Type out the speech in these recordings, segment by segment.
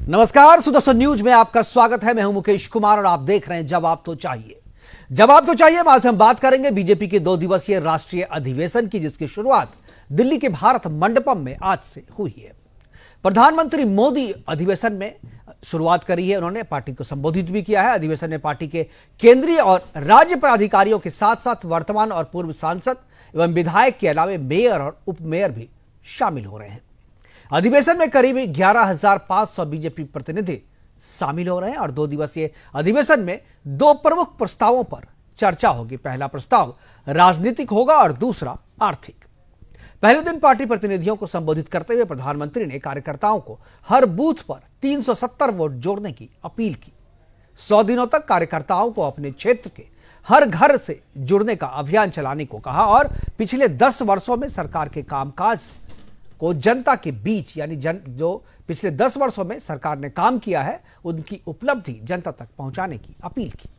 नमस्कार, सुदर्शन न्यूज में आपका स्वागत है। मैं हूं मुकेश कुमार और आप देख रहे हैं जवाब तो चाहिए। जवाब तो चाहिए में आज हम बात करेंगे बीजेपी के 2 दिवसीय राष्ट्रीय अधिवेशन की, जिसकी शुरुआत दिल्ली के भारत मंडपम में आज से हुई है। प्रधानमंत्री मोदी अधिवेशन में शुरुआत करी है। उन्होंने पार्टी को संबोधित भी किया है। अधिवेशन में पार्टी के केंद्रीय और राज्य पदाधिकारियों के साथ साथ वर्तमान और पूर्व सांसद एवं विधायक के अलावा मेयर और उप मेयर भी शामिल हो रहे हैं। अधिवेशन में करीब 11,500 बीजेपी प्रतिनिधि शामिल हो रहे हैं और 2 दिवसीय अधिवेशन में 2 प्रमुख प्रस्तावों पर चर्चा होगी। पहला प्रस्ताव राजनीतिक होगा और दूसरा आर्थिक। पहले दिन पार्टी प्रतिनिधियों को संबोधित करते हुए प्रधानमंत्री ने कार्यकर्ताओं को हर बूथ पर 370 वोट जोड़ने की अपील की। 100 दिनों तक कार्यकर्ताओं को अपने क्षेत्र के हर घर से जुड़ने का अभियान चलाने को कहा और पिछले 10 वर्षों में सरकार के कामकाज को जनता के बीच जो पिछले 10 वर्षों में सरकार ने काम किया है उनकी उपलब्धि जनता तक पहुंचाने की अपील की।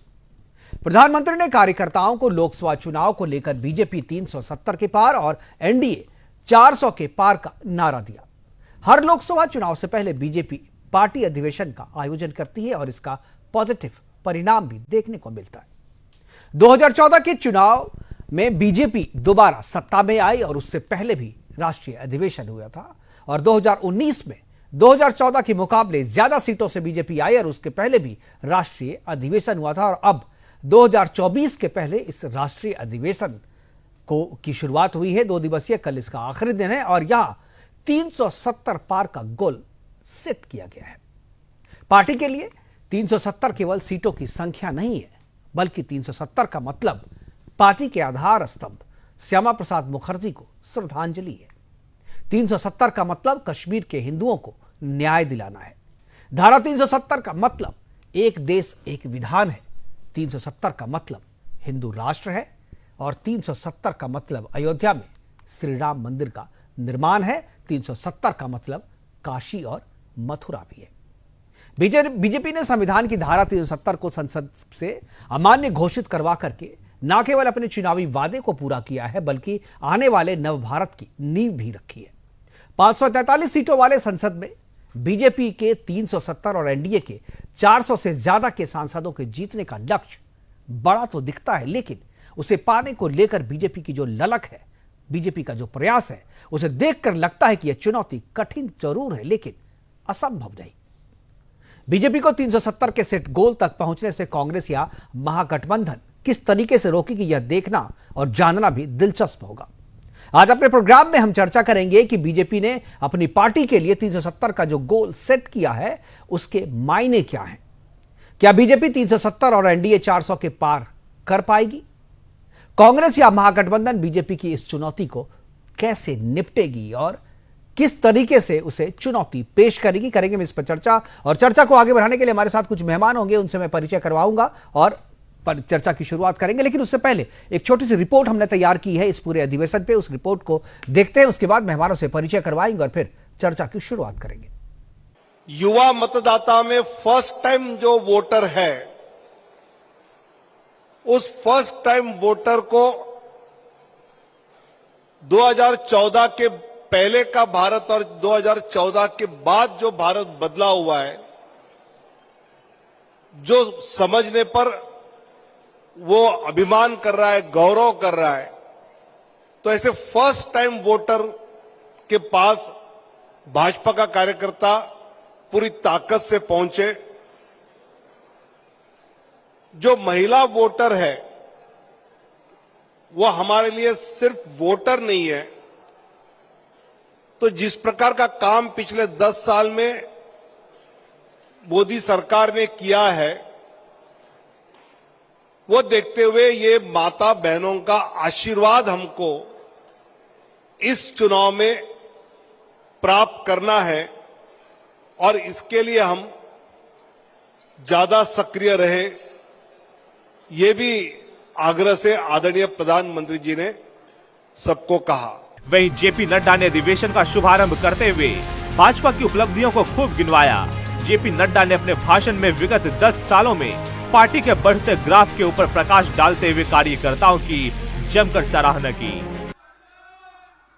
प्रधानमंत्री ने कार्यकर्ताओं को लोकसभा चुनाव को लेकर बीजेपी 370 के पार और एनडीए 400 के पार का नारा दिया। हर लोकसभा चुनाव से पहले बीजेपी पार्टी अधिवेशन का आयोजन करती है और इसका पॉजिटिव परिणाम भी देखने को मिलता है। 2014 के चुनाव में बीजेपी दोबारा सत्ता में आई और उससे पहले भी राष्ट्रीय अधिवेशन हुआ था और 2019 में 2014 के मुकाबले ज्यादा सीटों से बीजेपी आई और उसके पहले भी राष्ट्रीय अधिवेशन हुआ था और अब 2024 के पहले इस राष्ट्रीय अधिवेशन की शुरुआत हुई है। 2 दिवसीय कल इसका आखिरी दिन है और यहां 370 पार का गोल सेट किया गया है। पार्टी के लिए 370 केवल सीटों की संख्या नहीं है, बल्कि 370 का मतलब पार्टी के आधार स्तंभ श्यामा प्रसाद मुखर्जी को श्रद्धांजलि है। 370 का मतलब कश्मीर के हिंदुओं को न्याय दिलाना है। धारा 370 का मतलब एक देश एक विधान है। 370 का मतलब हिंदू राष्ट्र है और 370 का मतलब अयोध्या में श्री राम मंदिर का निर्माण है। 370 का मतलब काशी और मथुरा भी है। बीजेपी ने संविधान की धारा 370 को संसद से अमान्य घोषित करवा करके न केवल अपने चुनावी वादे को पूरा किया है, बल्कि आने वाले नव भारत की नींव भी रखी है। 543 सीटों वाले संसद में बीजेपी के 370 और एनडीए के 400 से ज्यादा के सांसदों के जीतने का लक्ष्य बड़ा तो दिखता है, लेकिन उसे पाने को लेकर बीजेपी की जो ललक है, बीजेपी का जो प्रयास है, उसे देखकर लगता है कि यह चुनौती कठिन जरूर है, लेकिन असंभव नहीं। बीजेपी को 370 के सेट गोल तक पहुंचने से कांग्रेस या महागठबंधन किस तरीके से रोकेगी, यह देखना और जानना भी दिलचस्प होगा। आज अपने प्रोग्राम में हम चर्चा करेंगे कि बीजेपी ने अपनी पार्टी के लिए 370 का जो गोल सेट किया है उसके मायने क्या हैं। क्या बीजेपी 370 और एनडीए 400 के पार कर पाएगी? कांग्रेस या महागठबंधन बीजेपी की इस चुनौती को कैसे निपटेगी और किस तरीके से उसे चुनौती पेश करेगी? करेंगे इस पर चर्चा। और चर्चा को आगे बढ़ाने के लिए हमारे साथ कुछ मेहमान होंगे, उनसे मैं परिचय करवाऊंगा और पर चर्चा की शुरुआत करेंगे। लेकिन उससे पहले एक छोटी सी रिपोर्ट हमने तैयार की है इस पूरे अधिवेशन पे। उस रिपोर्ट को देखते हैं, उसके बाद मेहमानों से परिचय करवाएंगे और फिर चर्चा की शुरुआत करेंगे। युवा मतदाता में फर्स्ट टाइम जो वोटर है, उस फर्स्ट टाइम वोटर को 2014 के पहले का भारत और 2014 के बाद जो भारत बदला हुआ है, जो समझने पर वो अभिमान कर रहा है, गौरव कर रहा है, तो ऐसे फर्स्ट टाइम वोटर के पास भाजपा का कार्यकर्ता पूरी ताकत से पहुंचे। जो महिला वोटर है वो हमारे लिए सिर्फ वोटर नहीं है, तो जिस प्रकार का काम पिछले 10 साल में मोदी सरकार ने किया है, वो देखते हुए ये माता बहनों का आशीर्वाद हमको इस चुनाव में प्राप्त करना है और इसके लिए हम ज्यादा सक्रिय रहे, ये भी आग्रह से आदरणीय प्रधानमंत्री जी ने सबको कहा। वहीं जेपी नड्डा ने अधिवेशन का शुभारंभ करते हुए भाजपा की उपलब्धियों को खूब गिनवाया। जेपी नड्डा ने अपने भाषण में विगत 10 सालों में पार्टी के बढ़ते ग्राफ के ऊपर प्रकाश डालते हुए कार्यकर्ताओं की जमकर सराहना की।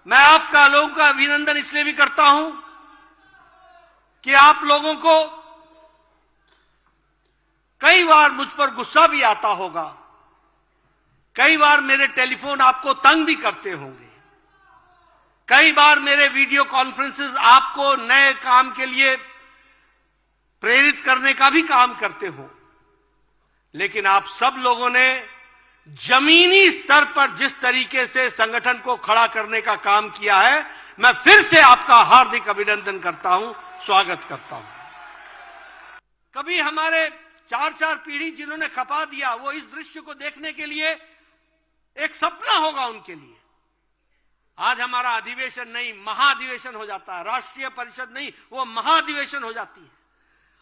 मैं आपका लोगों का अभिनंदन इसलिए भी करता हूं कि आप लोगों को कई बार मुझ पर गुस्सा भी आता होगा, कई बार मेरे टेलीफोन आपको तंग भी करते होंगे, कई बार मेरे वीडियो कॉन्फ्रेंसेस आपको नए काम के लिए प्रेरित करने का भी काम करते हो, लेकिन आप सब लोगों ने जमीनी स्तर पर जिस तरीके से संगठन को खड़ा करने का काम किया है, मैं फिर से आपका हार्दिक अभिनंदन करता हूं, स्वागत करता हूं। कभी हमारे 4-4 पीढ़ी जिन्होंने खपा दिया, वो इस दृश्य को देखने के लिए एक सपना होगा उनके लिए। आज हमारा अधिवेशन नहीं महाधिवेशन हो जाता है, राष्ट्रीय परिषद नहीं वो महाधिवेशन हो जाती है,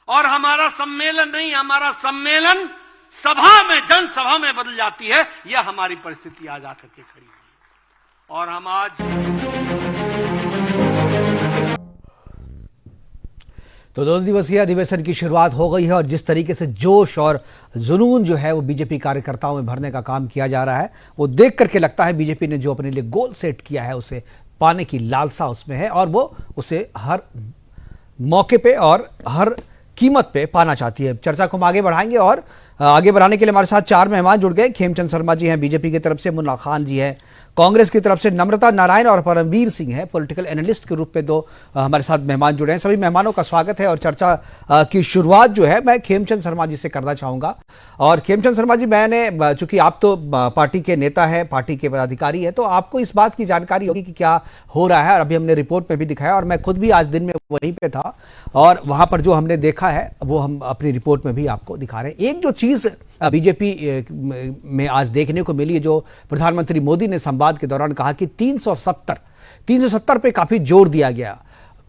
और हमारा सम्मेलन नहीं हमारा सम्मेलन सभा में जनसभा में बदल जाती है। यह हमारी परिस्थिति आज आकर के खड़ी है, और हम आज तो 2 दिवसीय अधिवेशन की शुरुआत हो गई है और जिस तरीके से जोश और जुनून जो है वो बीजेपी कार्यकर्ताओं में भरने का काम किया जा रहा है, वो देख करके लगता है बीजेपी ने जो अपने लिए गोल सेट किया है उसे पाने की लालसा उसमें है और वो उसे हर मौके पे और हर कीमत पे पाना चाहती है। चर्चा को हम आगे बढ़ाएंगे और आगे बढ़ाने के लिए हमारे साथ 4 मेहमान जुड़ गए। खेमचंद शर्मा जी हैं बीजेपी की तरफ से, मुन्ना खान जी हैं कांग्रेस की तरफ से, नम्रता नारायण और परमवीर सिंह हैं पॉलिटिकल एनालिस्ट के रूप में 2 हमारे साथ मेहमान जुड़े हैं। सभी मेहमानों का स्वागत है और चर्चा की शुरुआत जो है मैं खेमचंद शर्मा जी से करना चाहूँगा। और खेमचंद शर्मा जी, मैंने चूंकि आप तो पार्टी के नेता हैं, पार्टी के पदाधिकारी हैं, तो आपको इस बात की जानकारी होगी कि क्या हो रहा है, और अभी हमने रिपोर्ट में भी दिखाया और मैं खुद भी आज दिन में वहीं पे था और वहाँ पर जो हमने देखा है वो हम अपनी रिपोर्ट में भी आपको दिखा रहे हैं। एक जो चीज़ बीजेपी में आज देखने को मिली है, जो प्रधानमंत्री मोदी ने संवाद के दौरान कहा कि 370 पे काफी जोर दिया गया।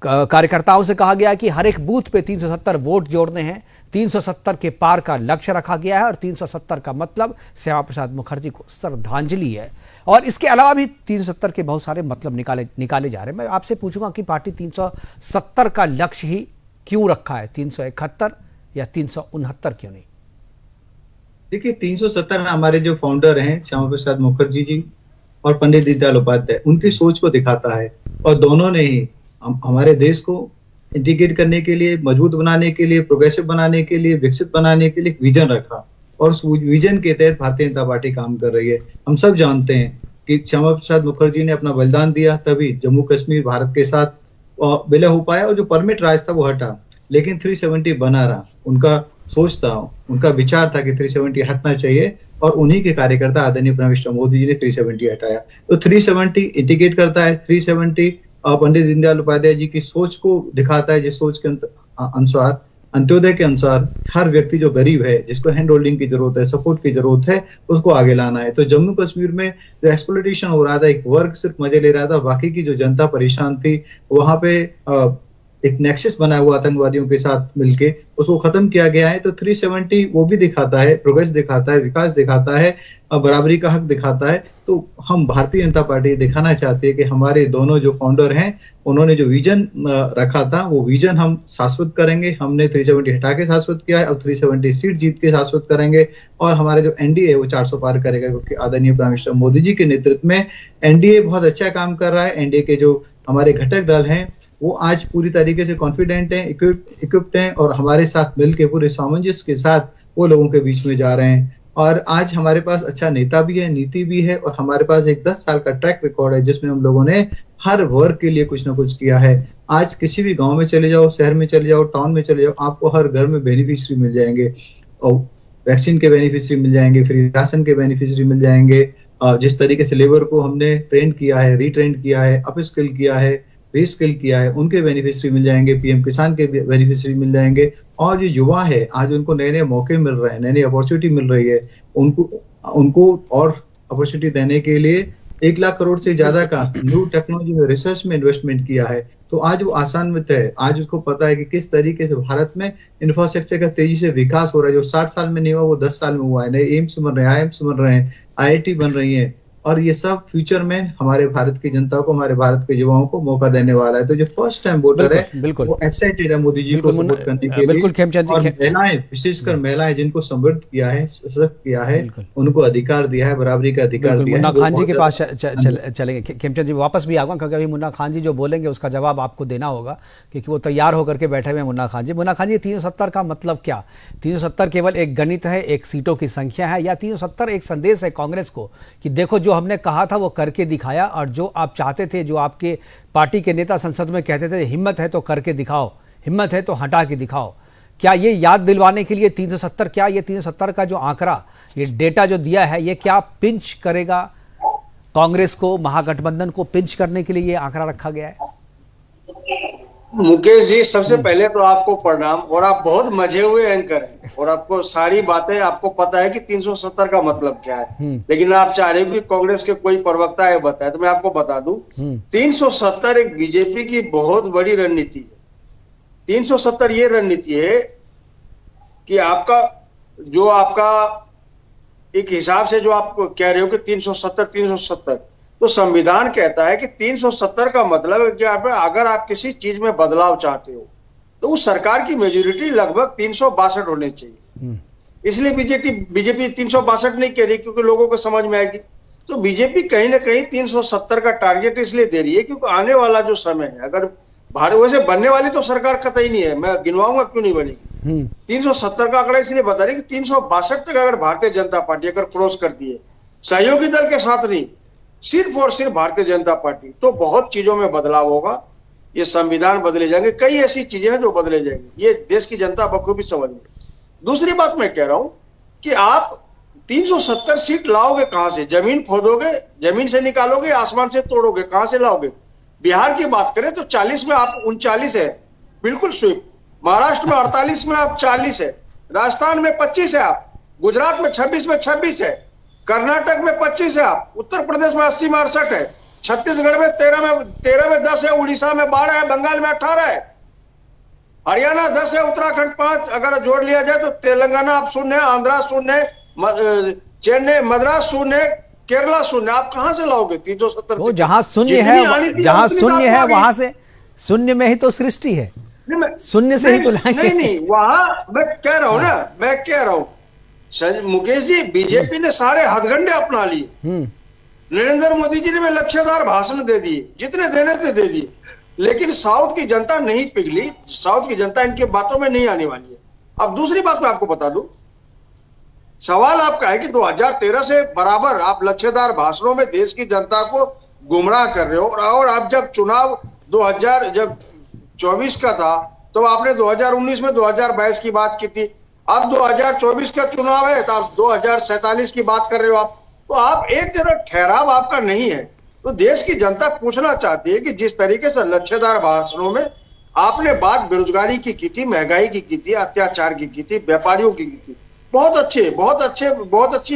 कार्यकर्ताओं से कहा गया कि हर एक बूथ पे 370 वोट जोड़ने हैं, 370 के पार का लक्ष्य रखा गया है और 370 का मतलब श्यामा प्रसाद मुखर्जी को श्रद्धांजलि है। और इसके अलावा भी 370 के बहुत सारे मतलब निकाले जा रहे हैं। मैं आपसे पूछूंगा कि पार्टी 370 का लक्ष्य ही क्यों रखा है, 371 या 369 क्यों नहीं? देखिए, 370 हमारे जो फाउंडर हैं श्यामा प्रसाद मुखर्जी जी और पंडित दीनदयाल उपाध्याय, उनकी सोच को दिखाता है। और दोनों ने ही हमारे देश को इंटीग्रेट करने के लिए, मजबूत बनाने के लिए, प्रोग्रेसिव बनाने के लिए, विकसित बनाने के लिए एक विजन रखा और उस विजन के तहत भारतीय जनता पार्टी काम कर रही है। हम सब जानते हैं कि श्यामा प्रसाद मुखर्जी ने अपना बलिदान दिया, तभी जम्मू कश्मीर भारत के साथ विलय हो पाया और जो परमिट राज था वो हटा, लेकिन 370 बना रहा। उनका सोच था, उनका विचार था कि 370 हटना चाहिए और उन्हीं के कार्यकर्ता आदरणीय प्राइम मिनिस्टर मोदी जी ने 370 हटाया। तो 370 इंडिकेट करता है, 370 पंडित दीनदयाल उपाध्याय जी की सोच को दिखाता है, जिस सोच के अनुसार, अंत्योदय के अनुसार हर व्यक्ति जो गरीब है, जिसको हैंड होल्डिंग की जरूरत है, सपोर्ट की जरूरत है, उसको आगे लाना है। तो जम्मू कश्मीर में जो एक्सप्लॉइटेशन हो रहा था, एक वर्ग सिर्फ मजे ले रहा था, बाकी की जो जनता परेशान थी, वहां पे एक नेक्सस बना हुआ आतंकवादियों के साथ मिलके उसको खत्म किया गया है। तो 370 वो भी दिखाता है, प्रोग्रेस दिखाता है, विकास दिखाता है, बराबरी का हक दिखाता है। तो हम भारतीय जनता पार्टी दिखाना चाहते हैं कि हमारे दोनों जो फाउंडर हैं, उन्होंने जो विजन रखा था वो विजन हम शाश्वत करेंगे। हमने 370 हटा के शाश्वत किया है, अब 370 सीट जीत के शाश्वत करेंगे और हमारे जो एनडीए है वो 400 पार करेगा, क्योंकि आदरणीय प्राइम मिनिस्टर मोदी जी के नेतृत्व में एनडीए बहुत अच्छा काम कर रहा है। एनडीए के जो हमारे घटक दल हैं वो आज पूरी तरीके से कॉन्फिडेंट हैं, इक्विप्ड हैं और हमारे साथ मिलकर पूरे सामंजस्य के साथ वो लोगों के बीच में जा रहे हैं। और आज हमारे पास अच्छा नेता भी है, नीति भी है और हमारे पास एक 10 साल का ट्रैक रिकॉर्ड है, जिसमें हम लोगों ने हर वर्ग के लिए कुछ ना कुछ किया है। आज किसी भी गांव में चले जाओ, शहर में चले जाओ, टाउन में चले जाओ, आपको हर घर में बेनिफिशियरी मिल जाएंगे, और वैक्सीन के बेनिफिशियरी मिल जाएंगे, फ्री राशन के बेनिफिशियरी मिल जाएंगे। जिस तरीके से लेबर को हमने ट्रेन किया है, रिट्रेन किया है, अपस्किल किया है, रीस्किल किया है, उनके बेनिफिशियरी मिल जाएंगे, पीएम किसान के बेनिफिशियरी मिल जाएंगे। और जो युवा है आज उनको नए नए मौके मिल रहे हैं, नई नई अपॉर्चुनिटी मिल रही है, उनको और अपॉर्चुनिटी देने के लिए 1 लाख करोड़ से ज्यादा का न्यू टेक्नोलॉजी में, रिसर्च में इन्वेस्टमेंट किया है। तो आज वो आसान में है, आज उसको पता है कि किस तरीके से भारत में इंफ्रास्ट्रक्चर का तेजी से विकास हो रहा है। जो 60 साल में नहीं हुआ वो 10 साल में हुआ है। नए एम्स बन रहे हैं, IIMs बन रहे हैं, IIT बन रही है और ये सब फ्यूचर में हमारे भारत की जनता को, हमारे भारत के युवाओं को मौका देने वाला है। तो जो फर्स्ट टाइम वोटर है बिल्कुल वो एक्साइटेड है मोदी जी को सपोर्ट करने के बिल्कुल लिए। खेमचंद और जी महिलाएं, विशेषकर महिलाएं जिनको समृद्ध किया है, सशक्त किया है, उनको अधिकार दिया है, बराबरी का अधिकार दिया है। मुन्ना खान जी के बहुत पास ज्यादा- चलेंगे। खेमचंद जी वापस भी आऊंगा क्योंकि अभी मुन्ना खान जी जो बोलेंगे उसका जवाब आपको देना होगा क्योंकि वो तैयार होकर के बैठे हुए हैं। मुन्ना खान जी 370 का मतलब क्या? 370 केवल एक गणित है, एक सीटों की संख्या है, या 370 एक संदेश है कांग्रेस को कि देखो जो हमने कहा था वो करके दिखाया, और जो आप चाहते थे, जो आपके पार्टी के नेता संसद में कहते थे हिम्मत है तो करके दिखाओ, हिम्मत है तो हटा के दिखाओ। क्या ये याद दिलवाने के लिए 370, क्या ये 370 का जो आंकड़ा, ये डेटा जो दिया है, ये क्या पिंच करेगा कांग्रेस को, महागठबंधन को पिंच करने के लिए ये आंकड़ा रखा गया है? मुकेश जी, सबसे पहले तो आपको प्रणाम, और आप बहुत मजे हुए एंकर हैं और आपको सारी बातें आपको पता है कि 370 का मतलब क्या है। लेकिन आप चाह रहे हो कि कांग्रेस के कोई प्रवक्ता है बताए, तो मैं आपको बता दूं 370 एक बीजेपी की बहुत बड़ी रणनीति है। 370 ये रणनीति है कि आपका एक हिसाब से जो आप कह रहे हो कि 370 तो संविधान कहता है कि 370 का मतलब है कि अगर आप किसी चीज में बदलाव चाहते हो तो उस सरकार की मेजोरिटी लगभग 362 होने चाहिए। इसलिए बीजेपी 362 नहीं कह रही क्योंकि लोगों को समझ में आएगी। तो बीजेपी कहीं ना कहीं 370 का टारगेट इसलिए दे रही है क्योंकि आने वाला जो समय है, अगर भारत वैसे बनने वाली तो सरकार कतई नहीं है, मैं गिनवाऊंगा क्यों नहीं बनेगी। 370 का आंकड़ा इसलिए बता रही कि 362 तक अगर भारतीय जनता पार्टी अगर क्रॉस करती है, सहयोगी दल के साथ नहीं, सिर्फ और सिर्फ भारतीय जनता पार्टी, तो बहुत चीजों में बदलाव होगा। ये संविधान बदले जाएंगे, कई ऐसी चीजें हैं जो बदले जाएंगी, ये देश की जनता बखूबी समझ में। दूसरी बात मैं कह रहा हूं कि आप 370 सीट लाओगे कहां से? जमीन खोदोगे, जमीन से निकालोगे, आसमान से तोड़ोगे, कहां से लाओगे? बिहार की बात करें तो 40 में आप 39 है, बिल्कुल स्वीप। महाराष्ट्र में 48 में आप 40 है, राजस्थान में 25 है, आप गुजरात में 26 में 26 है, कर्नाटक में 25 है, आप उत्तर प्रदेश में 80 में 68 है, छत्तीसगढ़ में 13 में 10 है, उड़ीसा में 12 है, बंगाल में 18 है, हरियाणा 10 है, उत्तराखंड 5, अगर जोड़ लिया जाए तो तेलंगाना आप 0 है, आंध्रा 0 है, चेन्नई मद्रास 0 है, केरला 0। आप कहां से लाओगे 370? तो जहां शून्य है, वहां से शून्य में ही तो सृष्टि है, शून्य से ही तो लाएंगे। नहीं, वहां मैं कह रहा हूं ना, मैं कह रहा हूं मुकेश जी, बीजेपी ने सारे हथगंडे अपना लिए। नरेंद्र मोदी जी ने में लच्छेदार भाषण दे दिए, जितने देने थे दे दिए, लेकिन साउथ की जनता नहीं पिघली, साउथ की जनता इनकी बातों में नहीं आने वाली है। अब दूसरी बात मैं आपको बता दूं, सवाल आपका है कि 2013 से बराबर आप लच्छेदार भाषणों में देश की जनता को गुमराह कर रहे हो, और आप जब चुनाव 2024 का था तो आपने 2019 में 2022 की बात की थी, अब 2024 का चुनाव है तो आप 2047 की बात कर रहे हो। आप तो आप एक जरा ठहराव आपका नहीं है। तो देश की जनता पूछना चाहती है कि जिस तरीके से लच्छेदार भाषणों में आपने बात बेरोजगारी की थी, महंगाई की थी, अत्याचार की थी, व्यापारियों की थी, बहुत अच्छी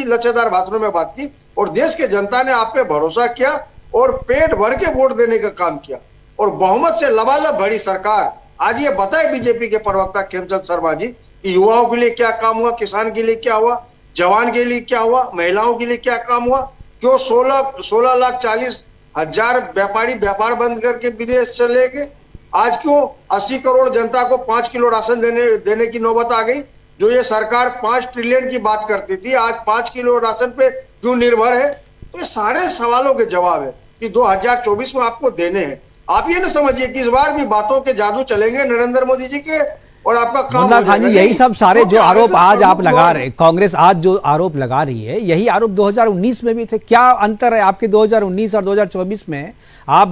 लच्छेदार भाषणों में बात की, और देश के जनता ने आप पे भरोसा किया और पेट भर के वोट देने का काम किया, और बहुमत से लबालब भरी सरकार। आज ये बताए बीजेपी के प्रवक्ता खेमचंद शर्मा जी, युवाओं के लिए क्या काम हुआ, किसान के लिए क्या हुआ, जवान के लिए क्या हुआ, महिलाओं के लिए क्या काम हुआ? क्यों 16,40,000 व्यापारी व्यापार बंद करके विदेश चले गए? आज क्यों 80 करोड़ जनता को 5 किलो राशन देने की नौबत आ गई? जो ये सरकार 5 ट्रिलियन की बात करती थी, आज 5 किलो राशन पे क्यों निर्भर है? तो ये सारे सवालों के जवाब है कि 2024 में आपको देने हैं। आप ये ना समझिए कि इस बार भी बातों के जादू चलेंगे नरेंद्र मोदी जी के और आपका काम। मुन्ना खान जी, यही सब सारे जो आरोप आज आप लगा रहे, कांग्रेस आज जो आरोप लगा रही है, यही आरोप 2019 में भी थे। क्या अंतर है आपके 2019 और 2024 में? आप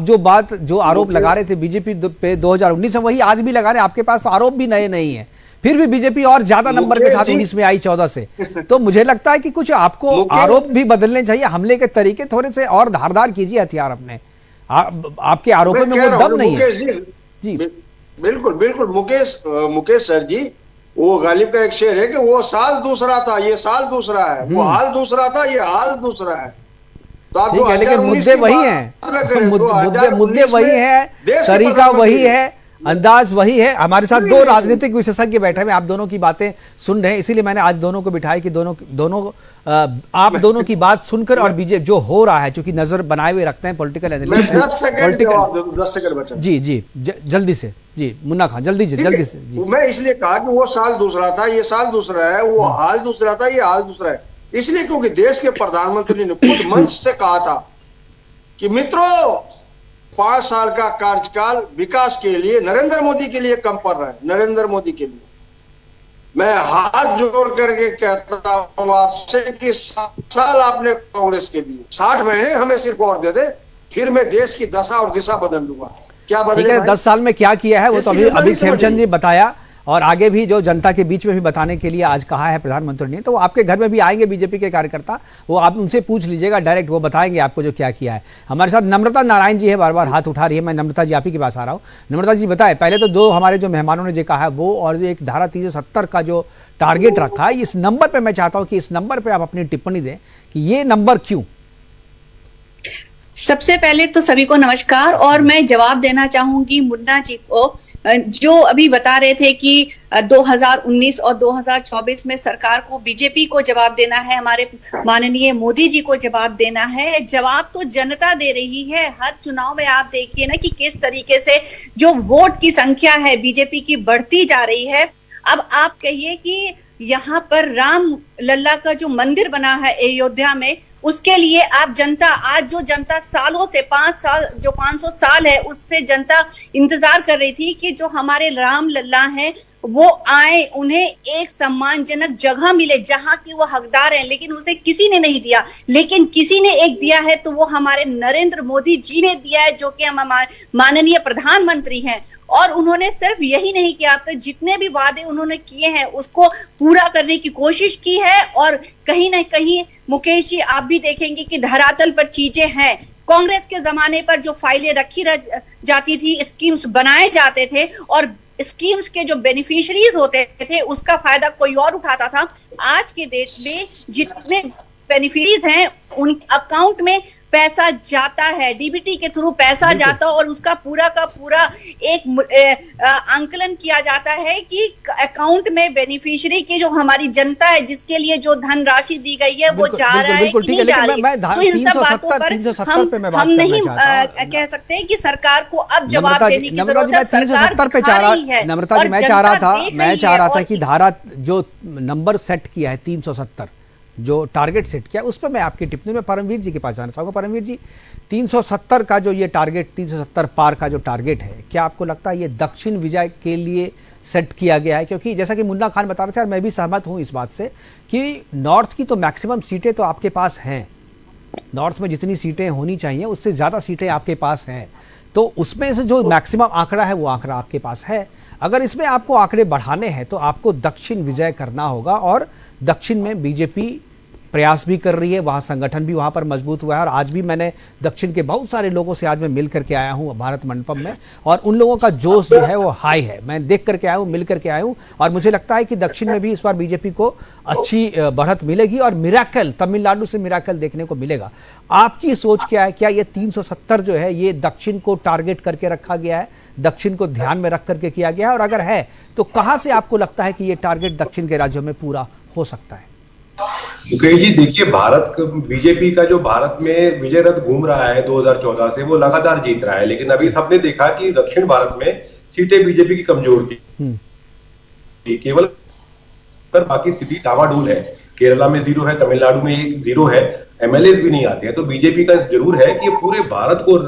जो आरोप लगा रहे थे बीजेपी पे 2019 में, वही आज भी लगा रहे हैं। आपके पास तो आरोप भी नए नहीं है, फिर भी बीजेपी और ज्यादा नंबर के साथ 19 में आई 14 से। तो मुझे लगता है कि कुछ आपको आरोप भी बदलने चाहिए, हमले के तरीके थोड़े से और धारदार कीजिए हथियार अपने। आपके आरोपों में वो दम नहीं है जी। बिल्कुल मुकेश सर जी, वो गालिब का एक शेर है कि वो साल दूसरा था, ये साल दूसरा है, वो हाल दूसरा था, ये हाल दूसरा है। तो आप लेकिन मुद्दे वही हैं, मुद्दे वही है, तरीका वही है, अंदाज वही है। हमारे साथ दो राजनीतिक विशेषज्ञ बैठे हैं, आप दोनों की बातें सुन रहे हैं, इसीलिए मैंने आज दोनों को बिठाया कि आप दोनों की बात सुनकर और बीजेपी जो हो रहा है, क्योंकि नजर बनाए हुए रखते हैं पॉलिटिकल एनालिस्ट। 10 सेकंड जवाब दे दूं, 10 सेकंड बचा। जी जल्दी से जी मुन्ना खान, जल्दी से जी। मैं इसलिए कहा कि वो साल दूसरा था, ये साल दूसरा है, वो हाल दूसरा था, ये हाल दूसरा है, इसलिए क्योंकि देश के प्रधानमंत्री ने खुद मंच से कहा था कि मित्रों 5 साल का कार्यकाल विकास के लिए नरेंद्र मोदी के लिए कम पड़ रहा है, नरेंद्र मोदी के लिए। मैं हाथ जोड़ करके कहता हूं आपसे कि 7 साल आपने कांग्रेस के दिए, 60 महीने हमें सिर्फ और दे दे, फिर मैं देश की दशा और दिशा बदल दूंगा। क्या बदले? ठीक है, 10 साल में क्या किया है वो तो अभी खेमचंद जी बताया, और आगे भी जो जनता के बीच में भी बताने के लिए आज कहा है प्रधानमंत्री ने। तो आपके घर में भी आएंगे बीजेपी के कार्यकर्ता, वो आप उनसे पूछ लीजिएगा डायरेक्ट, वो बताएंगे आपको जो क्या किया है। हमारे साथ नम्रता नारायण जी है, बार बार हाथ उठा रही है। मैं नम्रता जी आप ही के पास आ रहा हूँ। नम्रता जी बताएं, पहले तो दो हमारे जो मेहमानों ने जो कहा है वो, और जो एक धारा 370 का जो टारगेट रखा है, इस नंबर पर मैं चाहता हूँ कि इस नंबर पर आप अपनी टिप्पणी दें कि ये नंबर क्यों। सबसे पहले तो सभी को नमस्कार, और मैं जवाब देना चाहूंगी मुन्ना जी को, जो अभी बता रहे थे कि 2019 और 2024 में सरकार को, बीजेपी को जवाब देना है, हमारे माननीय मोदी जी को जवाब देना है। जवाब तो जनता दे रही है। हर चुनाव में आप देखिए ना कि किस तरीके से जो वोट की संख्या है बीजेपी की बढ़ती जा रही है। अब आप कहिए कि यहाँ पर राम लल्ला का जो मंदिर बना है अयोध्या में, उसके लिए आप जनता, आज जो जनता सालों से 5 साल, जो 500 साल है, उससे जनता इंतजार कर रही थी कि जो हमारे राम लल्ला हैं वो आए, उन्हें एक सम्मानजनक जगह मिले जहां की वो हकदार हैं, लेकिन उसे किसी ने नहीं दिया। लेकिन किसी ने एक दिया है, तो वो हमारे नरेंद्र मोदी जी ने दिया है, जो कि हम माननीय प्रधानमंत्री हैं। और उन्होंने सिर्फ यही नहीं किया, तो जितने भी वादे उन्होंने किए हैं उसको पूरा करने की कोशिश की है। और कहीं ना कहीं मुकेश जी आप भी देखेंगे कि धरातल पर चीजें हैं। कांग्रेस के जमाने पर जो फाइलें रखी जाती थी, स्कीम्स बनाए जाते थे, और स्कीम्स के जो बेनिफिशियरीज होते थे उसका फायदा कोई और उठाता था। आज के देश में जितने बेनिफिशरीज हैं उन अकाउंट में पैसा जाता है, डीबीटी के थ्रू पैसा जाता है, और उसका पूरा का पूरा एक आंकलन किया जाता है कि अकाउंट में बेनिफिशियरी की जो हमारी जनता है, जिसके लिए जो धनराशि दी गई है, वो जा रहा है कि नहीं जा रही। तो इन सब बातों पर हम नहीं कह सकते कि सरकार को अब जवाब देने की जरूरत है। सरकार खा रही है। नम्रता जी, मैं चाह रहा था कि धारा जो नंबर सेट किया है 370, जो टारगेट सेट किया, उस पर मैं आपकी टिप्पणी में परमवीर जी के पास जाना चाहूँगा। परमवीर जी, 370 का जो ये टारगेट, 370 पार का जो टारगेट है, क्या आपको लगता है ये दक्षिण विजय के लिए सेट किया गया है? क्योंकि जैसा कि मुन्ना खान बता रहे थे, और मैं भी सहमत हूँ इस बात से कि नॉर्थ की तो मैक्सिमम सीटें तो आपके पास हैं, नॉर्थ में जितनी सीटें होनी चाहिए उससे ज़्यादा सीटें आपके पास हैं, तो उसमें से जो मैक्सिमम आंकड़ा है वो आंकड़ा आपके पास है। अगर इसमें आपको आंकड़े बढ़ाने हैं तो आपको दक्षिण विजय करना होगा, और दक्षिण में बीजेपी प्रयास भी कर रही है, वहाँ संगठन भी वहाँ पर मजबूत हुआ है। और आज भी मैंने दक्षिण के बहुत सारे लोगों से आज मैं मिल करके आया हूँ भारत मंडपम में, और उन लोगों का जोश जो है वो हाई है। मैं देख करके आया हूँ, मिल करके आया हूँ, और मुझे लगता है कि दक्षिण में भी इस बार बीजेपी को अच्छी बढ़त मिलेगी, और मिराकल, तमिलनाडु से मिराकल देखने को मिलेगा। आपकी सोच क्या है? क्या ये 370 जो है ये दक्षिण को टारगेट करके रखा गया है, दक्षिण को ध्यान में रख करके किया गया है? और अगर है तो कहाँ से आपको लगता है कि ये टारगेट दक्षिण के राज्यों में पूरा हो सकता है? मुकेश जी, देखिए, भारत बीजेपी का जो भारत में विजय रथ घूम रहा है 2014 से, वो लगातार जीत रहा है, लेकिन अभी सबने देखा कि दक्षिण भारत में सीटें बीजेपी की कमजोर थी, केवल पर बाकी स्थिति डावाडोल है। केरला में 0 है, तमिलनाडु में 0 है, एमएलए भी नहीं आते हैं। तो बीजेपी का जरूर है कि पूरे भारत को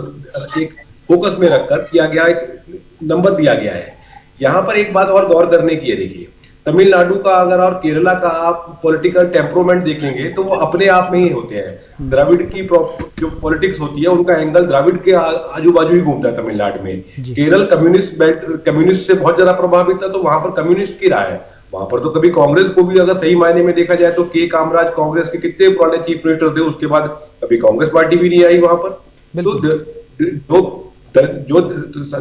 एक फोकस में रखकर किया गया, एक नंबर दिया गया है। यहाँ पर एक बात और गौर करने की है, देखिए, तमिलनाडु का अगर और केरला का आप पॉलिटिकल टेम्परोमेंट देखेंगे तो वो अपने आप में ही होते हैं। द्रविड़ की जो पॉलिटिक्स होती है उनका एंगल द्रविड़ के आजू बाजू ही घूमता है तमिलनाडु में। केरल कम्युनिस्ट से बहुत ज्यादा प्रभावित है, तो वहां पर कम्युनिस्ट की राय है। वहां पर तो कभी कांग्रेस को भी अगर सही मायने में देखा जाए तो के कामराज कांग्रेस के कितने पुराने चीफ मिनिस्टर थे, उसके बाद कभी कांग्रेस पार्टी भी नहीं आई वहां पर। तो जो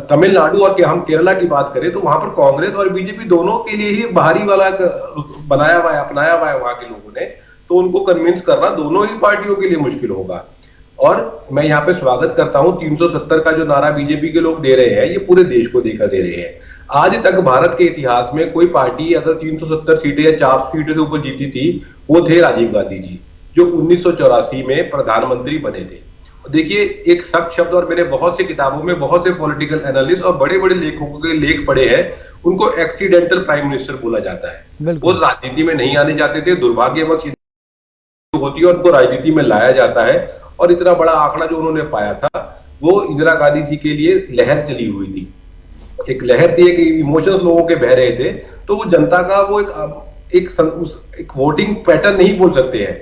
तमिलनाडु और हम केरला की बात करें तो वहां पर कांग्रेस और बीजेपी दोनों के लिए ही बाहरी वाला बनाया हुआ है, अपनाया हुआ है वहां के लोगों ने, तो उनको कन्विंस करना दोनों ही पार्टियों के लिए मुश्किल होगा। और मैं यहाँ पे स्वागत करता हूँ 370 का जो नारा बीजेपी के लोग दे रहे हैं, ये पूरे देश को देकर दे रहे हैं। आज तक भारत के इतिहास में कोई पार्टी अगर 370 सीटें या 400 सीटें से ऊपर जीती थी, वो थे राजीव गांधी जी, जो 1984 में प्रधानमंत्री बने थे। देखिए, एक सख्त शब्द, और मैंने बहुत सी किताबों में बहुत से पॉलिटिकल एनालिस्ट और बड़े बड़े लेखकों के लेख पढ़े हैं, उनको एक्सीडेंटल प्राइम मिनिस्टर बोला जाता है। वो राजनीति में नहीं आने जाते थे, दुर्भाग्यवश होती है, उनको राजनीति में लाया जाता है। और इतना बड़ा आंकड़ा जो उन्होंने पाया था, वो इंदिरा गांधी जी के लिए लहर चली हुई थी, एक लहर थी, एक इमोशंस लोगों के बह रहे थे। तो वो जनता का वो एक वोटिंग पैटर्न नहीं बोल सकते हैं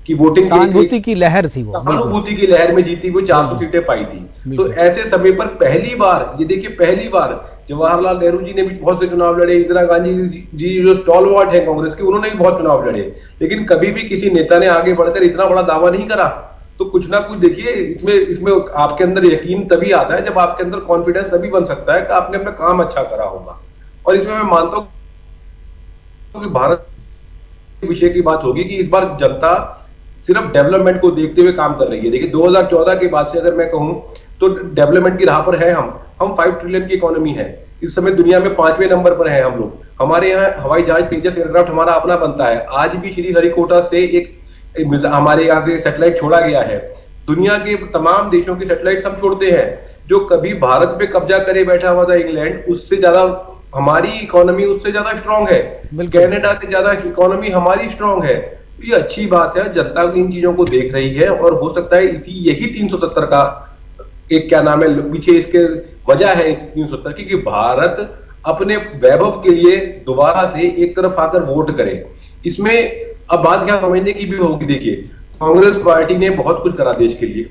कि वोटिंग सहानुभूति की लहर थी, वो सहानुभूति की लहर में जीती, वो 400 सीटें पाई थी। तो ऐसे समय पर पहली बार, ये देखिए, पहली बार जवाहरलाल नेहरू जी ने भी बहुत से चुनाव लड़े, इंदिरा गांधी जी जो स्टॉलवर्ट है कांग्रेस के, उन्होंने भी बहुत चुनाव लड़े, लेकिन कभी भी किसी नेता ने आगे बढ़कर इतना बड़ा दावा नहीं करा। तो कुछ ना कुछ देखिए, इसमें आपके अंदर यकीन तभी आता है जब आपके अंदर कॉन्फिडेंस तभी बन सकता है कि आपने अपना काम अच्छा करा होगा। और इसमें मैं मानता हूं कि भारत विषय की बात होगी कि इस बार जनता सिर्फ डेवलपमेंट को देखते हुए काम कर रही है। देखिए, 2014 के बाद से अगर मैं कहूं तो डेवलपमेंट की राह पर है हम 5 ट्रिलियन की इकोनॉमी है, इस समय दुनिया में 5वें नंबर पर है हम लोग। हमारे यहाँ हवाई जहाज तेजस एयरक्राफ्ट हमारा अपना बनता है। आज भी श्रीहरिकोटा से एक हमारे यहाँ से सैटेलाइट छोड़ा गया है। दुनिया के तमाम देशों की सैटेलाइट हम छोड़ते हैं। जो कभी भारत पे कब्जा करे बैठा हुआ था इंग्लैंड, उससे ज्यादा हमारी इकोनॉमी उससे ज्यादा स्ट्रांग है। कनाडा से ज्यादा इकोनॉमी हमारी स्ट्रांग है। तो ये अच्छी बात है, जनता इन चीजों को देख रही है, और हो सकता है यही 370 का एक क्या नाम है पीछे इसके वजह है 370 की, कि भारत अपने वैभव के लिए दोबारा से एक तरफ आकर वोट करे। इसमें अब बात क्या समझने की भी होगी। देखिए, कांग्रेस पार्टी ने बहुत कुछ करा देश के लिए,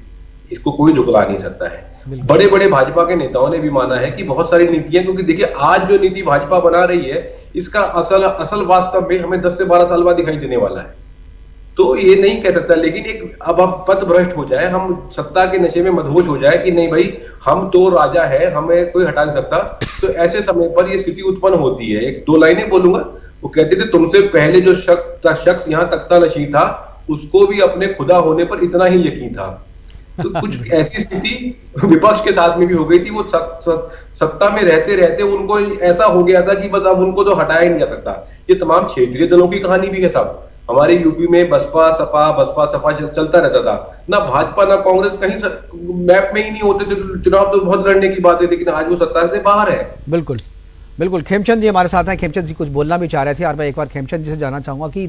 इसको कोई झुकला नहीं सकता है। बड़े बड़े भाजपा के नेताओं ने भी माना है कि बहुत सारी नीतियां, क्योंकि देखिए आज जो नीति भाजपा बना रही है, इसका असल वास्तव में हमें 10 से 12 साल बाद दिखाई देने वाला है। तो ये नहीं कह सकता, लेकिन एक अब पथ भ्रष्ट हो जाए, हम सत्ता के नशे में मदहोश हो जाए कि नहीं भाई हम तो राजा है, हमें कोई हटा नहीं सकता, तो ऐसे समय पर ये स्थिति उत्पन्न होती है। एक 2 लाइनें बोलूंगा। वो कहते थे, तुमसे पहले जो शख्स यहाँ तख्ता नशीं था, उसको भी अपने खुदा होने पर इतना ही यकीन था। तो कुछ ऐसी स्थिति विपक्ष के साथ में भी हो गई थी। वो सत्ता में रहते रहते उनको ऐसा हो गया था कि बस अब उनको तो हटाया ही नहीं जा सकता। ये तमाम क्षेत्रीय दलों की कहानी भी है साहब। हमारे यूपी में बसपा सपा चलता रहता था, ना भाजपा ना कांग्रेस कहीं मैप में ही नहीं होते थे। चुनाव तो बहुत लड़ने की बात है, लेकिन आज वो सत्ता से बाहर है। बिल्कुल बिल्कुल। खेमचंद जी हमारे साथ हैं। खेमचंद जी कुछ बोलना भी चाह रहे थे, और मैं एक बार खेमचंद जी से जानना चाहूंगा कि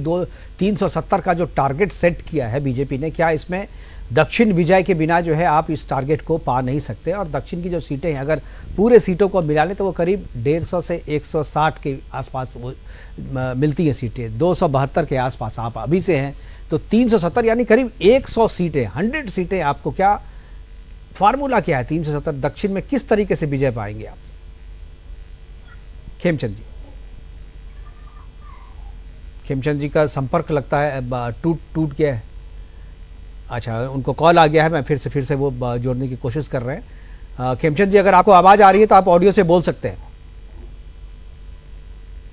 370 का जो टारगेट सेट किया है बीजेपी ने, क्या इसमें दक्षिण विजय के बिना जो है आप इस टारगेट को पा नहीं सकते? और दक्षिण की जो सीटें हैं, अगर पूरे सीटों को मिला लें तो वो करीब 150 से 160 के आसपास वो मिलती हैं सीटें। 272 के आसपास आप अभी से हैं, तो 370 यानी करीब 100 सीटें, 100 सीटें आपको, क्या फार्मूला क्या है 370 दक्षिण में, किस तरीके से विजय पाएंगे आप? खेमचंद जी, खेमचंद जी का संपर्क लगता है टूट गया है। अच्छा, उनको कॉल आ गया है, मैं फिर से वो जोड़ने की कोशिश कर रहे हैं। खेमचंद जी, अगर आपको आवाज़ आ रही है तो आप ऑडियो से बोल सकते हैं।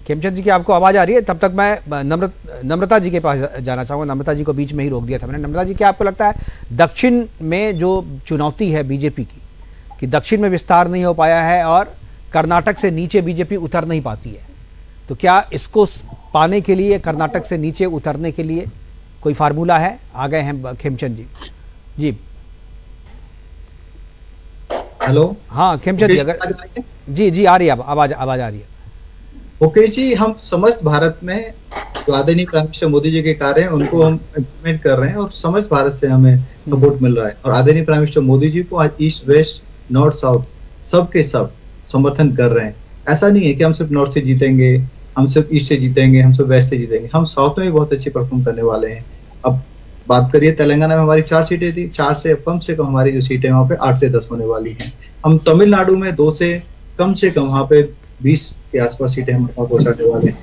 खेमचंद जी की आपको आवाज़ आ रही है? तब तक मैं नम्रता जी के पास जाना चाहूँगा। नम्रता जी को बीच में ही रोक दिया था मैंने। नम्रता जी, क्या आपको लगता है दक्षिण में जो चुनौती है बीजेपी की, कि दक्षिण में विस्तार नहीं हो पाया है और कर्नाटक से नीचे बीजेपी उतर नहीं पाती है, तो क्या इसको पाने के लिए, कर्नाटक से नीचे उतरने के लिए कोई फार्मूला है? आ गए हैं खेमचंद जी। जी हेलो। हाँ खेमचंद जी, अगर जी आ रही है आवाज आ रही है। ओके जी, हम समस्त भारत में जो आदरणीय प्राइम मिनिस्टर मोदी जी के कार्य हैं उनको हम इम्प्लीमेंट कर रहे हैं, और समस्त भारत से हमें सपोर्ट मिल रहा है। और आदरणीय प्राइम मिनिस्टर मोदी जी को आज ईस्ट वेस्ट नॉर्थ साउथ सब के सब समर्थन कर रहे हैं। ऐसा नहीं है कि हम सिर्फ नॉर्थ से जीतेंगे, हम सिर्फ ईस्ट से जीतेंगे, हम सिर्फ वेस्ट से जीतेंगे। हम साउथ में भी बहुत अच्छी परफॉर्म करने वाले हैं। अब बात करिए, तेलंगाना में हमारी 4 सीटें थी, 4 से कम हमारी जो सीटें वहाँ पे 8 से 10 होने वाली हैं। हम तमिलनाडु में 2 से कम वहाँ पे 20 के आसपास सीटें हम पहुंचाने वाले हैं।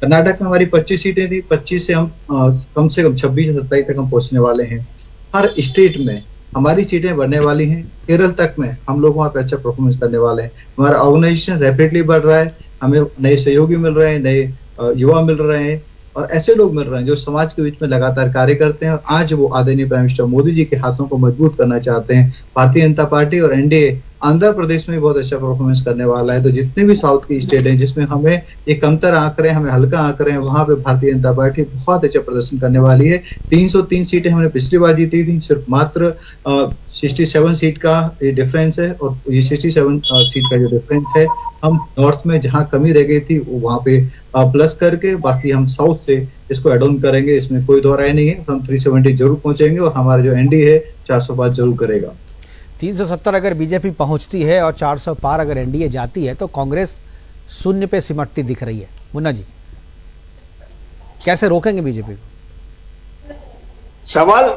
कर्नाटक में हमारी 25 सीटें थी, 25 से हम कम 26 या 27 तक हम पहुंचने वाले हैं। हर स्टेट में हमारी सीटें बढ़ने वाली हैं। केरल तक में हम लोग वहाँ पे अच्छा परफॉर्मेंस करने वाले हैं। हमारा ऑर्गेनाइजेशन रैपिडली बढ़ रहा है, हमें नए सहयोगी मिल रहे हैं, नए युवा मिल रहे हैं, और ऐसे लोग मिल रहे हैं जो समाज के बीच में लगातार कार्य करते हैं, और आज वो आदरणीय प्राइम मिनिस्टर मोदी जी के हाथों को मजबूत करना चाहते हैं। भारतीय जनता पार्टी और एनडीए आंध्र प्रदेश में बहुत अच्छा परफॉर्मेंस करने वाला है। तो जितने भी साउथ की स्टेट हैं जिसमें हमें ये कमतर आंक रहे हैं, हमें हल्का आंक रहे हैं, वहां पे भारतीय जनता पार्टी बहुत अच्छा प्रदर्शन करने वाली है। 303 सीटें हमने पिछली बार जीती थी, सिर्फ मात्र 67 सीट का ये डिफरेंस है, और ये 67 सीट का जो डिफरेंस है, हम नॉर्थ में जहां कमी रह गई थी वो वहां पे प्लस करके बाकी हम साउथ से इसको एड ऑन करेंगे, इसमें कोई दो राय नहीं है। हम 370 जरूर पहुंचेंगे, और हमारा जो एनडीए है 405 जरूर करेगा। 370 अगर बीजेपी पहुंचती है और 400 पार अगर एनडीए जाती है तो कांग्रेस शून्य पे सिमटती दिख रही है। मुन्ना जी, कैसे रोकेंगे बीजेपी को? सवाल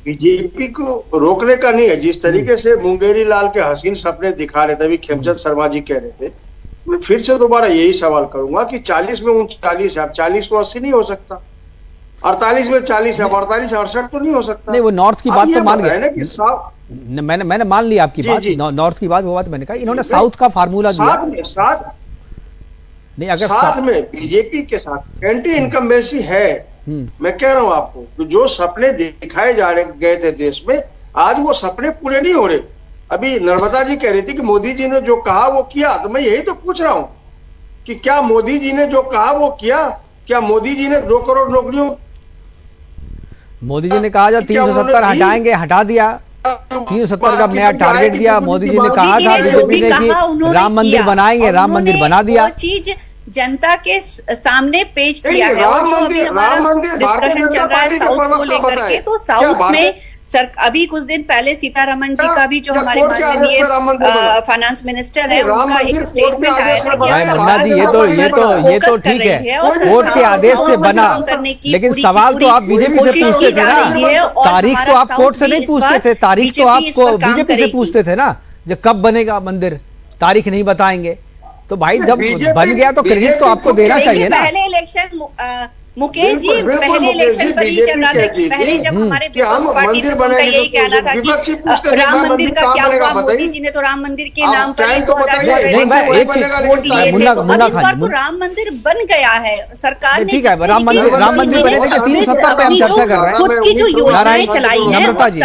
बीजेपी को रोकने का नहीं है। जिस तरीके से मुंगेरी लाल के हसीन सपने दिखा रहे थे, अभी खेमचंद शर्मा जी कह रहे थे, मैं फिर से दोबारा यही सवाल करूंगा कि 40 में 39 है, अब 40 को 80 नहीं हो सकता, 48 में 40 है, 48 से 68 तो नहीं हो सकता। नहीं, वो नॉर्थ की बात तो मान गया ना कि मैंने मान लिया आपकी बात, नॉर्थ की बात, वो बात मैंने कहा। इन्होंने साउथ का फार्मूला दिया नहीं, अगर साथ में बीजेपी के साथ एंटी इनकम्बेंसी है। मैं कह रहा हूं आपको, जो सपने दिखाए जा गए थे देश में, आज वो सपने पूरे नहीं हो रहे। अभी नर्मदा जी कह रही थी कि मोदी जी ने जो कहा वो किया, तो मैं यही तो पूछ रहा हूं कि क्या मोदी जी ने जो कहा वो किया? क्या मोदी जी ने 2 करोड़ नौकरियों, मोदी जी ने कहा था 370 हटाएंगे, हटा दिया। 370 का नया टारगेट दिया। मोदी जी ने कहा था बीजेपी ने कि राम मंदिर बनाएंगे, राम मंदिर बना दिया। चीज जनता के सामने पेश किया है। और जो अभी हमारा डिस्कशन चल रहा है साउथ को लेकर के, तो साउथ में अभी कुछ दिन पहले सीतारमन जी का भी, जो हमारे माननीय फाइनेंस मिनिस्टर है, उनका एक स्टेटमेंट आया था कि मुन्ना जी ये तो ठीक है, कोर्ट के आदेश से बना, लेकिन सवाल तो आप बीजेपी से पूछते थे ना, तारीख तो आप कोर्ट से नहीं पूछते थे, तारीख तो आपको बीजेपी से पूछते थे ना, जो कब बनेगा मंदिर, तारीख नहीं बताएंगे। तो भाई जब बन गया तो क्रेडिट तो आपको देना चाहिए ना। पहले इलेक्शन मुकेश जी, पहले इलेक्शन पर ही चल रहा था कि पहले जब हमारे पीपल्स पार्टी का यही कहना था कि राम मंदिर का क्या हुआ, मोदी जी ने तो राम मंदिर के नाम पर 2014 वोट लिए थे, तो इस बार तो राम मंदिर बन गया है। सरकार ने, ठीक है, राम मंदिर बने थे। 370 पे हम चर्चा कर रहे हैं। खुद की जो योजनाएं चलाई है, नम्रता जी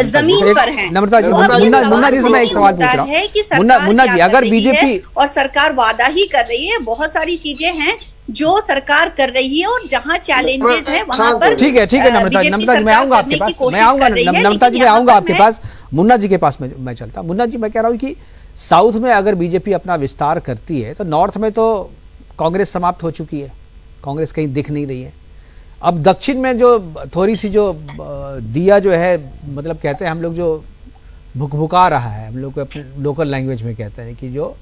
जमीन पर है। नम्रता जी, मुन्ना जी से मैं एक सवाल पूछ रहा हूँ। मुन्ना जी, अगर बीजेपी और सरकार वादा ही कर रही है, बहुत सारी चीजें हैं जो सरकार कर रही है, और जहां चैलेंजेस है वहां पर ठीक है नम्रता जी, मैं आऊंगा आपके पास, नम्रता जी मैं आऊंगा आपके पास। मुन्ना जी के पास मैं चलता। मुन्ना जी, मैं कह रहा हूं कि साउथ में अगर बीजेपी अपना विस्तार करती है तो नॉर्थ में तो कांग्रेस समाप्त हो चुकी है, कांग्रेस कहीं दिख नहीं रही है। अब दक्षिण में जो थोड़ी सी जो दिया जो है, मतलब कहते हैं हम लोग, जो भुकभुका रहा है, हम लोग को अपने लोकल लैंग्वेज में कहते हैं कि जो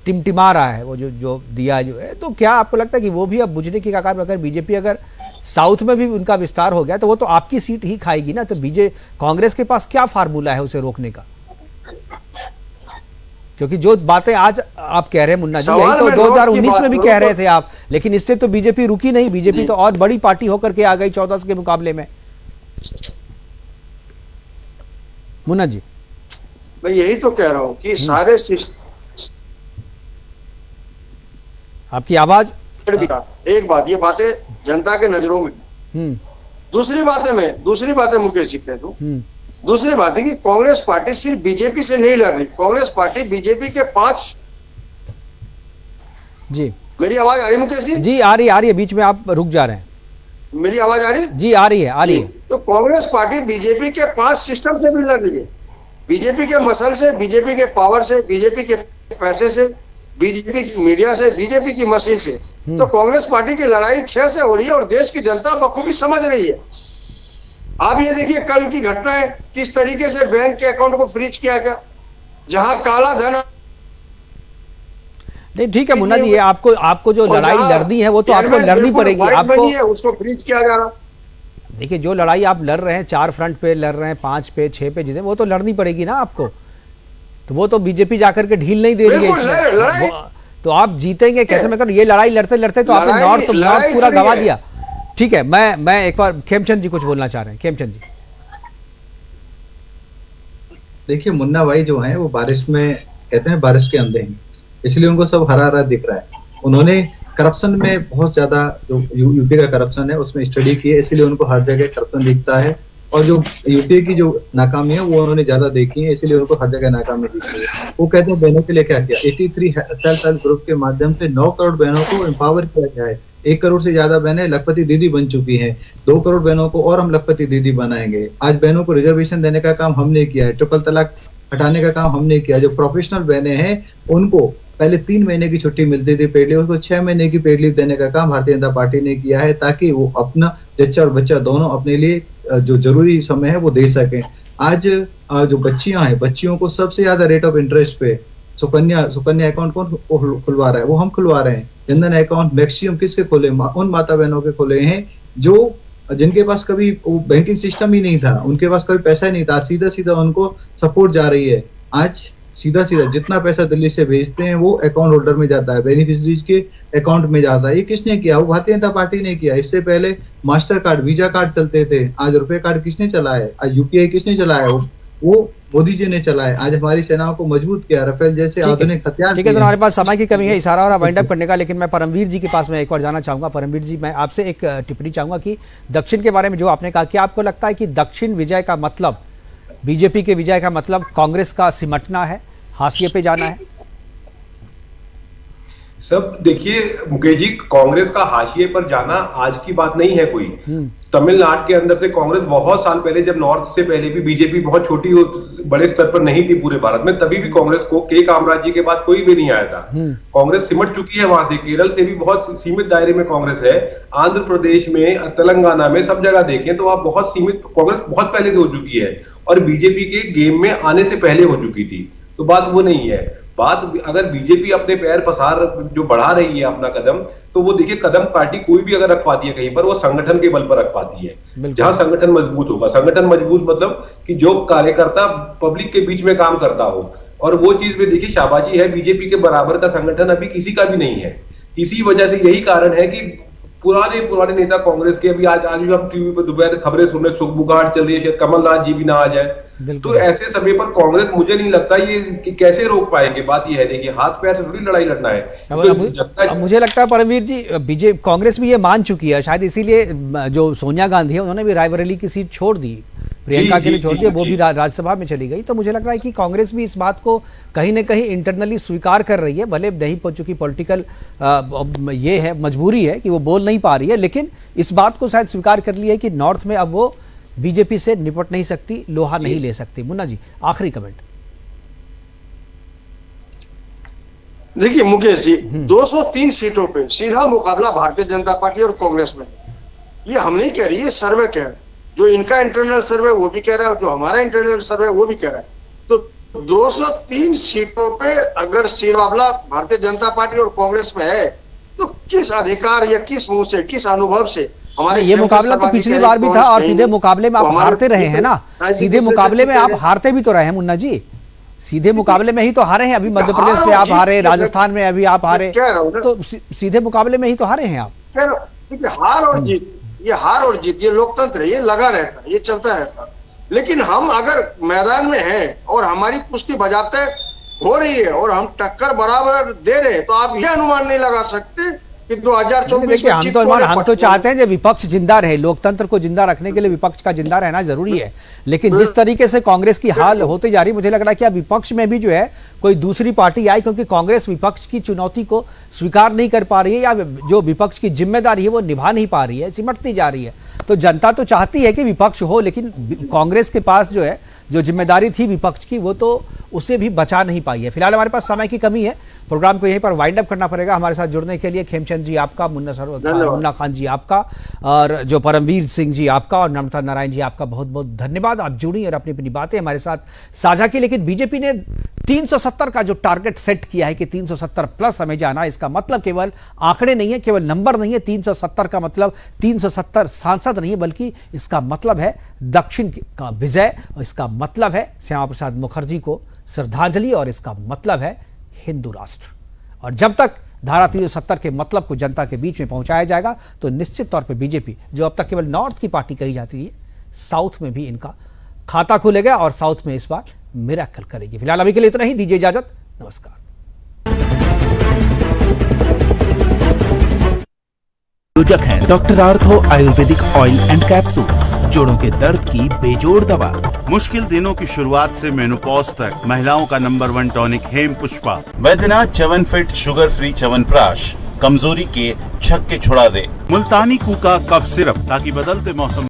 टिमटिमा रहा है, वो जो दिया जो है, तो क्या आपको लगता है कि वो भी अब बुझने की कगार में, अगर बीजेपी अगर साउथ में भी उनका विस्तार हो गया तो वो तो आपकी सीट ही खाएगी ना? तो कांग्रेस के पास क्या फार्मूला है उसे रोकने का? क्योंकि जो बातें आज आप कह रहे हैं मुन्ना जी, यही तो 2019 में भी कह रहे थे आप, लेकिन इससे तो बीजेपी रुकी नहीं। बीजेपी तो और बड़ी पार्टी होकर के आ गई 14 के मुकाबले में। मुन्ना जी, मैं यही तो कह रहा हूं कि सारे आपकी आवाज, एक बात, ये बातें जनता के नजरों में। दूसरी बात है मुकेश जी कह दूं, दूसरी बात है कि कांग्रेस पार्टी सिर्फ बीजेपी से नहीं लड़ रही। कांग्रेस पार्टी बीजेपी के 5 जी, मेरी आवाज आ रही है मुकेश जी? जी आ रही है, बीच में आप रुक जा रहे हैं। मेरी आवाज आ रही है? जी आ रही है। तो कांग्रेस पार्टी बीजेपी के 5 सिस्टम से भी लड़ रही है, बीजेपी के मसल से, बीजेपी के पावर से, बीजेपी के पैसे से, बीजेपी की मीडिया से, बीजेपी की मशीन से। तो कांग्रेस पार्टी की लड़ाई 6 से हो रही है, और देश की जनता बखूबी समझ रही है। आप ये देखिए कल की घटनाएं, किस तरीके से बैंक के अकाउंट को फ्रीज किया गया, जहां काला धन। नहीं ठीक है मुन्ना जी, ये आपको जो लड़ाई लड़नी है वो तो आपको लड़नी पड़ेगी, आपको उसको फ्रीज किया जा रहा। देखिए जो लड़ाई आप लड़ रहे हैं, 4 फ्रंट पे लड़ रहे हैं, 5 पे 6 पे जिसे, वो तो लड़नी पड़ेगी ना आपको। तो वो तो बीजेपी जाकर के ढील नहीं दे रही है इसमें, तो आप जीतेंगे कैसे? मैं ये लड़ाई लड़ते लड़ते तो आपने नॉर्थ पूरा गवा दिया। ठीक है, मैं एक बार खेमचंद जी कुछ बोलना चाह रहे हैं। खेमचंद जी, देखिए मुन्ना भाई जो हैं वो बारिश में, कहते हैं बारिश के अंधे हैं, इसलिए उनको सब हरा हरा दिख रहा है। उन्होंने करप्शन में बहुत ज्यादा जो यूपी का करप्शन है उसमें स्टडी की है, इसीलिए उनको हर जगह करप्शन दिखता है। और जो यूपी की जो नाकामी है वो उन्होंने ज्यादा देखी है, इसीलिए उनको हर जगह नाकामी दिखती है। वो कहते हैं बहनों के लिए क्या किया, 83 सेल्फ हेल्प ग्रुप के माध्यम से 9 करोड़ बहनों को एम्पावर किया गया है। 1 करोड़ से ज्यादा बहनें लखपति दीदी बन चुकी हैं। 2 करोड़ बहनों को और हम लखपति दीदी बनाएंगे। आज बहनों को रिजर्वेशन देने का काम हमने किया है, ट्रिपल तलाक हटाने का काम हमने किया। जो प्रोफेशनल बहनें हैं उनको पहले 3 महीने की छुट्टी मिलती थी पेड लीव, उसको 6 महीने की पेड लीव देने का काम भारतीय जनता पार्टी ने किया है, ताकि वो अपना जच्चा और बच्चा दोनों अपने लिए जो जरूरी समय है वो दे सकें। आज जो बच्चियां हैं, बच्चियों को सबसे ज्यादा रेट ऑफ इंटरेस्ट पे सुकन्या अकाउंट कौन खुलवा रहा है, वो हम खुलवा रहे हैं। जनधन अकाउंट मैक्सिमम किसके खोले, उन माता बहनों के खोले हैं जो जिनके पास कभी बैंकिंग सिस्टम ही नहीं था, उनके पास कभी पैसा ही नहीं था, सीधा सीधा उनको सपोर्ट जा रही है। आज सीधा जितना पैसा दिल्ली से भेजते हैं वो अकाउंट होल्डर में जाता है, बेनिफिशरीज के अकाउंट में जाता है। ये किसने किया, वो भारतीय जनता पार्टी ने किया। इससे पहले मास्टर कार्ड, वीजा कार्ड चलते थे, आज रुपए कार्ड किसने चलाया, आज यूपीआई किसने चलाया, वो मोदी जी ने चलाया। आज हमारी सेनाओं को मजबूत किया, राफेल जैसे आधुनिक हथियार। ठीक है, तो हमारे पास समय की कमी है, इशारा और वाइंड अप करने का, लेकिन मैं परमवीर जी के पास में एक और जाना चाहूंगा। परमवीर जी, मैं आपसे एक टिप्पणी चाहूंगा कि दक्षिण के बारे में जो आपने कहा, कि आपको लगता है कि दक्षिण विजय का मतलब, बीजेपी के विजय का मतलब कांग्रेस का सिमटना है, हाशिए पे जाना है? सब देखिए मुकेश जी, कांग्रेस का हाशिए पर जाना आज की बात नहीं है कोई। तमिलनाडु के अंदर से कांग्रेस बहुत साल पहले, जब नॉर्थ से पहले भी बीजेपी बहुत छोटी बड़े स्तर पर नहीं थी पूरे भारत में, तभी भी कांग्रेस को के कामराज जी के बाद कोई भी नहीं आया था। कांग्रेस सिमट चुकी है वहां से, केरल से भी बहुत सीमित दायरे में कांग्रेस है, आंध्र प्रदेश में, तेलंगाना में, सब जगह देखें तो आप बहुत सीमित, कांग्रेस बहुत पहले से हो चुकी है और बीजेपी के गेम में आने से पहले हो चुकी थी। तो बात वो नहीं है। बात अगर बीजेपी अपने पैर पसार जो बढ़ा रही है अपना कदम, तो वो देखिए कदम पार्टी कोई भी अगर रख पाती है कहीं पर, वो संगठन के बल पर रख पाती है। जहां संगठन मजबूत होगा, संगठन मजबूत मतलब कि जो कार्यकर्ता पब्लिक के बीच में काम करता हो, और वो चीज में देखिए शाबाशी है, बीजेपी के बराबर का संगठन अभी किसी का भी नहीं है। इसी वजह से यही कारण है कि पुराने नेता कांग्रेस के, अभी आज भी हम टीवी पर दोपहर खबरें सुन रहे, सुखबुगाहट चल रही है, शायद कमलनाथ जी भी ना आ जाए। तो ऐसे समय पर कांग्रेस, मुझे नहीं लगता ये कि कैसे रोक पाएंगे। बात ये है, देखिए हाथ पैर से थोड़ी लड़ाई लड़ना है। अब मुझे लगता है परमवीर जी, कांग्रेस भी ये मान चुकी है, शायद इसीलिए जो सोनिया गांधी है उन्होंने भी रायबरेली की सीट छोड़ दी, प्रियंका के लिए छोड़ दिया, वो भी राज्यसभा में चली गई। तो मुझे लग रहा है कि कांग्रेस भी इस बात को कहीं ना कहीं इंटरनली स्वीकार कर रही है, भले नहीं पहुंच चुकी, पॉलिटिकल ये है, मजबूरी है कि वो बोल नहीं पा रही है, लेकिन इस बात को शायद स्वीकार कर लिया है कि नॉर्थ में अब वो बीजेपी से निपट नहीं सकती, लोहा नहीं ले सकती। मुन्ना जी, आखिरी कमेंट। देखिए मुकेश जी, 203 सीटों पे सीधा मुकाबला भारतीय जनता पार्टी और कांग्रेस में। ये हम नहीं कह रही, ये सर्वे कह रहे हैं। जो इनका इंटरनल सर्वे वो भी कह रहा है, जो हमारा इंटरनल सर्वे वो भी कह रहा है। तो 203 सीटों पे अगर सीधा मुकाबला भारतीय जनता पार्टी और कांग्रेस में है, तो किस अधिकार या किस मुंह से, किस अनुभव से हमारे ये मुकाबला तो पिछली बार भी था, और सीधे मुकाबले में आप हारते रहे हैं ना, सीधे मुकाबले में आप हारते भी तो रहे हैं मुन्ना जी, सीधे मुकाबले में ही तो हारे हैं। अभी मध्य प्रदेश में आप हारे, राजस्थान में अभी आप हारे, तो सीधे मुकाबले में ही तो हारे हैं आप। हार और जीत, ये हार और जीत, ये लोकतंत्र है, ये लगा रहता है, ये चलता रहता है। लेकिन हम अगर मैदान में हैं और हमारी कुश्ती बजाते हो रही है और हम टक्कर बराबर दे रहे हैं, तो आप ये अनुमान नहीं लगा सकते कि 2024 में हम तो चाहते हैं कि विपक्ष जिंदा रहे, लोकतंत्र को जिंदा रखने के लिए विपक्ष का जिंदा रहना जरूरी है। लेकिन जिस तरीके से कांग्रेस की हाल होती जा रही, मुझे लग रहा है कि अब विपक्ष में भी जो है कोई दूसरी पार्टी आई, क्योंकि कांग्रेस विपक्ष की चुनौती को स्वीकार नहीं कर पा रही है, या जो विपक्ष की जिम्मेदारी है वो निभा नहीं पा रही है, सिमटती जा रही है। तो जनता तो चाहती है कि विपक्ष हो, लेकिन कांग्रेस के पास जो है, जो जिम्मेदारी थी विपक्ष की, वो तो उसे भी बचा नहीं पाई है। फिलहाल हमारे पास समय की कमी है, प्रोग्राम को यहीं पर वाइंड अप करना पड़ेगा। हमारे साथ जुड़ने के लिए खेमचंद जी आपका, मुन्ना खान जी आपका, और जो परमवीर सिंह जी आपका, और नमता नारायण जी आपका बहुत बहुत धन्यवाद। आप जुड़ी और अपनी अपनी बातें हमारे साथ साझा की। लेकिन बीजेपी ने 370 का जो टारगेट सेट किया है कि 370 प्लस हमें जाना, इसका मतलब केवल आंकड़े नहीं है, केवल नंबर नहीं है। 370 का मतलब 370 सांसद नहीं है, बल्कि इसका मतलब है दक्षिण का विजय, और इसका मतलब है श्यामा प्रसाद मुखर्जी को श्रद्धांजलि, और इसका मतलब है हिंदू राष्ट्र। और जब तक धारा 370 के मतलब को जनता के बीच में पहुंचाया जाएगा, तो निश्चित तौर पर बीजेपी, जो अब तक केवल नॉर्थ की पार्टी कही जाती है, साउथ में भी इनका खाता खुलेगा और साउथ में इस बार मिरेकल करेगी। फिलहाल अभी के लिए इतना ही, दीजिए इजाजत, नमस्कार। योजक है doctor ortho Ayurvedic oil and capsule, जोड़ों के दर्द की बेजोड़ दवा। मुश्किल दिनों की शुरुआत से मेनोपॉज तक महिलाओं का नंबर 1 टॉनिक हेम पुष्पा। वैद्यनाथ च्यवनप्राश शुगर फ्री च्यवनप्राश कमजोरी के छक्के छुड़ा दे। मुल्तानी कूका कफ सिरप ताकि बदलते मौसम